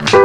Hello,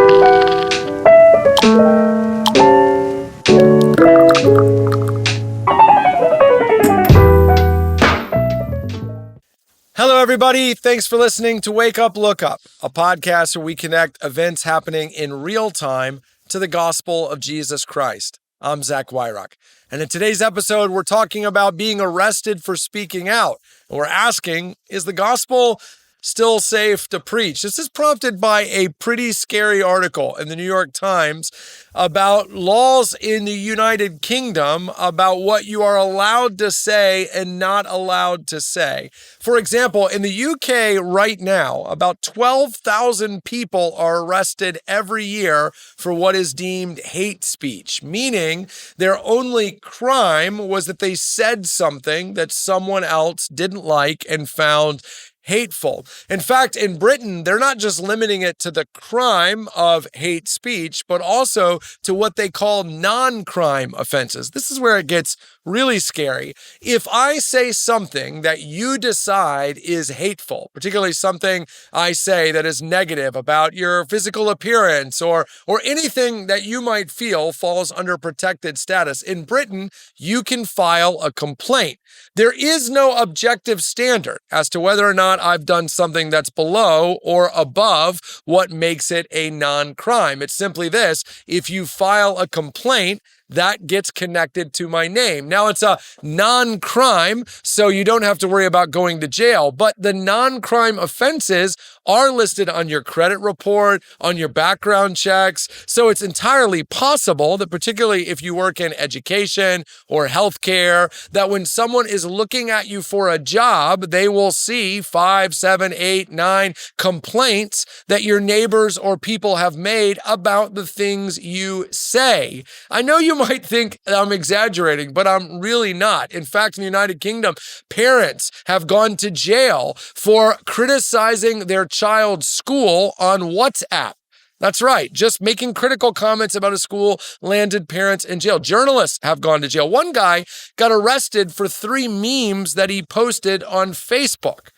everybody. Thanks for listening to Wake Up, Look Up, a podcast where we connect events happening in real time to the gospel of Jesus Christ. I'm Zach Wyrock. And in today's episode, we're talking about being arrested for speaking out. And we're asking, is the gospel still safe to preach? This is prompted by a pretty scary article in the New York Times about laws in the United Kingdom about what you are allowed to say and not allowed to say. For example, in the UK right now, about 12,000 people are arrested every year for what is deemed hate speech, meaning their only crime was that they said something that someone else didn't like and found hateful. In fact, in Britain, they're not just limiting it to the crime of hate speech, but also to what they call non-crime offenses. This is where it gets really scary. If I say something that you decide is hateful, particularly something I say that is negative about your physical appearance or anything that you might feel falls under protected status, in Britain, you can file a complaint. There is no objective standard as to whether or not I've done something that's below or above what makes it a non-crime. It's simply this: if you file a complaint, that gets connected to my name. Now, it's a non-crime, so you don't have to worry about going to jail, but the non-crime offenses are listed on your credit report, on your background checks, so it's entirely possible that, particularly if you work in education or healthcare, that when someone is looking at you for a job, they will see 5, 7, 8, 9 complaints that your neighbors or people have made about the things you say. I know you might think I'm exaggerating, but I'm really not. In fact, in the United Kingdom, parents have gone to jail for criticizing their child's school on WhatsApp. That's right. Just making critical comments about a school landed parents in jail. Journalists have gone to jail. One guy got arrested for 3 memes that he posted on Facebook.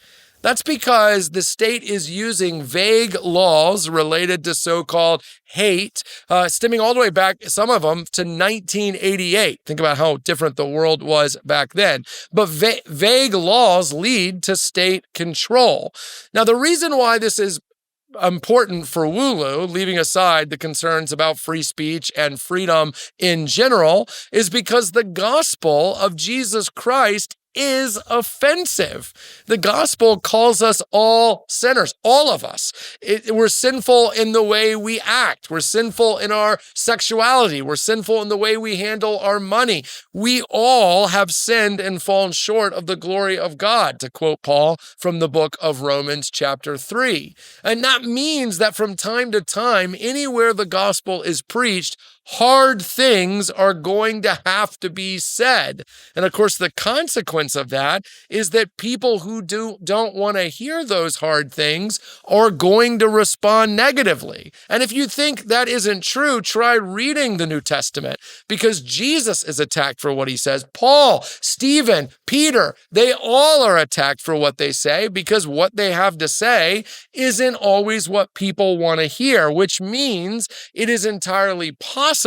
That's because the state is using vague laws related to so-called hate, stemming all the way back, some of them, to 1988. Think about how different the world was back then. But vague laws lead to state control. Now, the reason why this is important for Wulu, leaving aside the concerns about free speech and freedom in general, is because the gospel of Jesus Christ is offensive. The gospel calls us all sinners, all of us. We're sinful in the way we act. We're sinful in our sexuality. We're sinful in the way we handle our money. We all have sinned and fallen short of the glory of God, to quote Paul from the book of Romans chapter 3. And that means that from time to time, anywhere the gospel is preached, hard things are going to have to be said. And of course, the consequence of that is that people who don't want to hear those hard things are going to respond negatively. And if you think that isn't true, try reading the New Testament, because Jesus is attacked for what he says. Paul, Stephen, Peter, they all are attacked for what they say, because what they have to say isn't always what people want to hear, which means it is entirely possible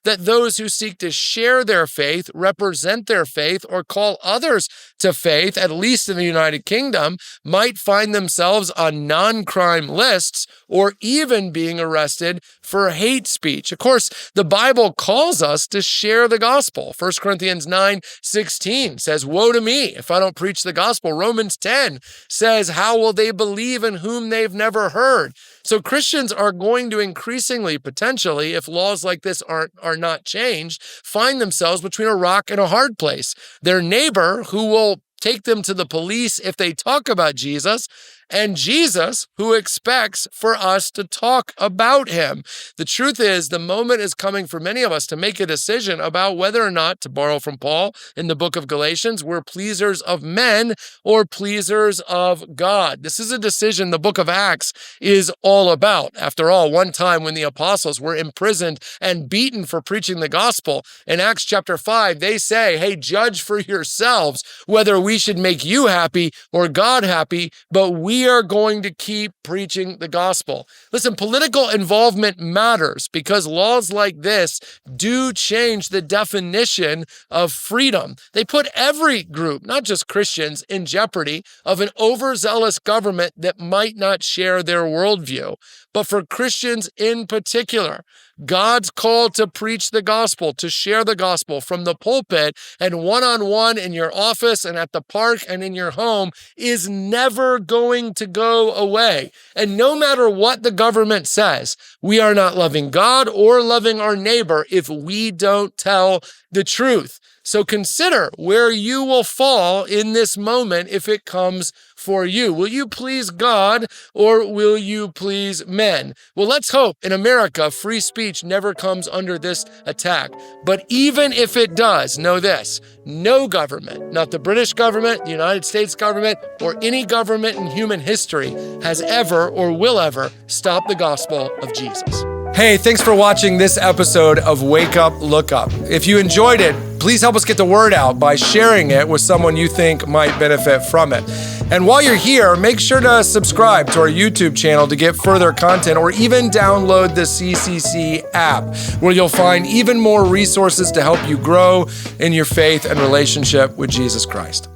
that those who seek to share their faith, represent their faith, or call others to faith, at least in the United Kingdom, might find themselves on non-crime lists or even being arrested for hate speech. Of course, the Bible calls us to share the gospel. 1 Corinthians 9:16 says, "Woe to me if I don't preach the gospel." Romans 10 says, "How will they believe in whom they've never heard?" So Christians are going to increasingly, potentially, if laws like this are not changed, find themselves between a rock and a hard place. Their neighbor, who will take them to the police if they talk about Jesus, and Jesus, who expects for us to talk about him. The truth is, the moment is coming for many of us to make a decision about whether or not, to borrow from Paul in the book of Galatians, we're pleasers of men or pleasers of God. This is a decision the book of Acts is all about. After all, one time when the apostles were imprisoned and beaten for preaching the gospel, in Acts chapter 5, they say, hey, judge for yourselves whether we should make you happy or God happy, but we we are going to keep preaching the gospel. Listen, political involvement matters because laws like this do change the definition of freedom. They put every group, not just Christians, in jeopardy of an overzealous government that might not share their worldview. But for Christians in particular, God's call to preach the gospel, to share the gospel from the pulpit and one-on-one in your office and at the park and in your home is never going to go away. And no matter what the government says, we are not loving God or loving our neighbor if we don't tell the truth. So consider where you will fall in this moment if it comes for you. Will you please God or will you please men? Well, let's hope in America, free speech never comes under this attack. But even if it does, know this: no government, not the British government, the United States government, or any government in human history has ever or will ever stop the gospel of Jesus. Hey, thanks for watching this episode of Wake Up, Look Up. If you enjoyed it, please help us get the word out by sharing it with someone you think might benefit from it. And while you're here, make sure to subscribe to our YouTube channel to get further content, or even download the CCC app, where you'll find even more resources to help you grow in your faith and relationship with Jesus Christ.